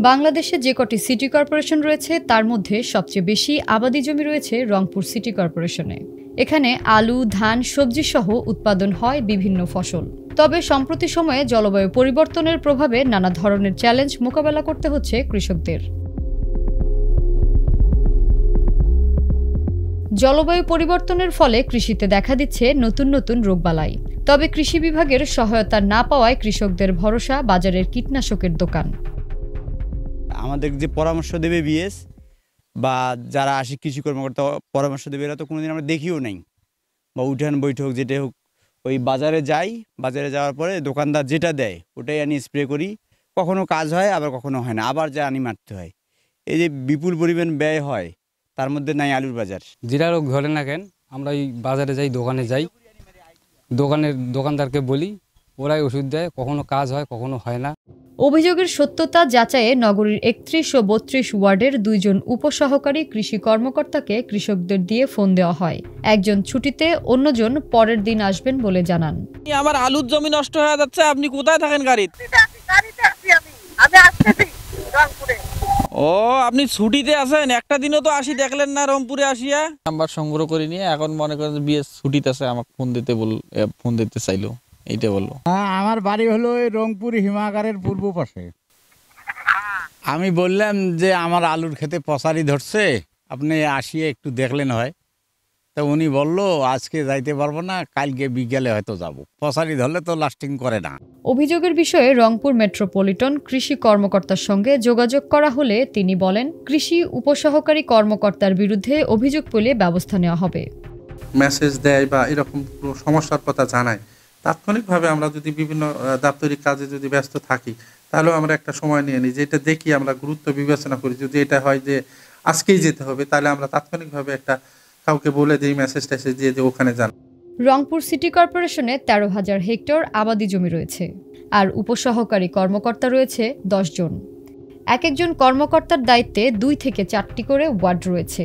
বাংলাদেশে যে কটি সিটি কর্পোরেশন রয়েছে তার মধ্যে সবচেয়ে বেশি আবাদি জমি রয়েছে রংপুর সিটি কর্পোরেশনে। এখানে আলু, ধান, সবজি সহ উৎপাদন হয় বিভিন্ন ফসল। তবে সম্প্রতি সময়ে জলবায়ু পরিবর্তনের প্রভাবে নানা ধরনের চ্যালেঞ্জ মোকাবেলা করতে হচ্ছে কৃষকদের। জলবায়ু পরিবর্তনের ফলে কৃষিতে দেখা দিচ্ছে নতুন নতুন রোগবালাই। তবে কৃষি বিভাগের সহায়তা না পাওয়ায় কৃষকদের ভরসা বাজারের কীটনাশকের দোকান। আমাদের যে পরামর্শ দেবে বিএস বা যারা আসে কৃষি কর্মকর্তা পরামর্শ দেবে, এরা তো কোনোদিন আমরা দেখিও নাই, বা উঠান বৈঠক যেটা হোক, ওই বাজারে যাই, বাজারে যাওয়ার পরে দোকানদার যেটা দেয় ওটাই আনি স্প্রে করি। কখনো কাজ হয়, আবার কখনো হয় না, আবার যা আনি মারতে হয়। এই যে বিপুল পরিমাণ ব্যয় হয়, তার মধ্যে নাই আলুর বাজার। যেটা রোগ ধরে না কেন, আমরা এই বাজারে যাই, দোকানে যাই, দোকানদারকে বলি, ওরাই ওষুধ দেয়, কখনো কাজ হয়, কখনো হয় না। অভিযোগের সত্যতা যাচাইয়ে নগরীর ৩১ ও ৩২ ওয়ার্ডের ২ জন উপসহকারী কৃষি কর্মকর্তাকে কৃষকদের দিয়ে ফোন দেওয়া হয়। একজন ছুটিতে, অন্যজন পরের দিন আসবেন বলে জানান। আমার আলুর জমি নষ্ট হয়ে যাচ্ছে, আপনি কোথায় থাকেন? ও, আপনি ছুটিতে আছেন? একটা দিনও তো আসি দেখলেন না রংপুরে আসিয়া। নাম্বার সংগ্রহ করে নিয়ে এখন মনে করেন বিএস ছুটিতে আছে, আমাকে ফোন দিতে চাইলো, এইটা বললো। আমার বাড়ি হলো রংপুর হিমাগারের পূর্ব পাশে। আমি বললাম যে আমার আলুর খেতে পচারি ধরছে, আপনি আসিয়ে একটু দেখলেন হয়। তা উনি বললো আজকে যাইতে পারবো না, কালকে বিকেলে হয়তো যাব। পচারি ধরলে তো লাস্টিং করে না। অভিযোগের বিষয়ে রংপুর মেট্রোপলিটন কৃষি কর্মকর্তার সঙ্গে যোগাযোগ করা হলে তিনি বলেন, কৃষি উপসহকারী কর্মকর্তার বিরুদ্ধে অভিযোগ পেলে ব্যবস্থা নেওয়া হবে। মেসেজ দেয় বা এরকম সমস্যার কথা জানায়, তাৎক্ষণিকভাবে আমরা যদি বিভিন্ন দাপ্তরিক কাজে যদি ব্যস্ত থাকি, তাহলেও আমরা একটা সময় নিয়ে নিই, যেটা দেখি আমরা গুরুত্ব বিবেচনা করি। যদি এটা হয় যে আজকেই যেতে হবে, তাহলে আমরা তাৎক্ষণিকভাবে একটা কাউকে বলে দিই, মেসেজ টেসেজ দিয়ে যে ওখানে যান। রংপুর সিটি কর্পোরেশনে ১৩,০০০ হেক্টর আবাদি জমি রয়েছে, আর উপসহকারী কর্মকর্তা রয়েছে ১০ জন। এক একজন কর্মকর্তার দায়িত্বে ২ থেকে ৪টি করে ওয়ার্ড রয়েছে।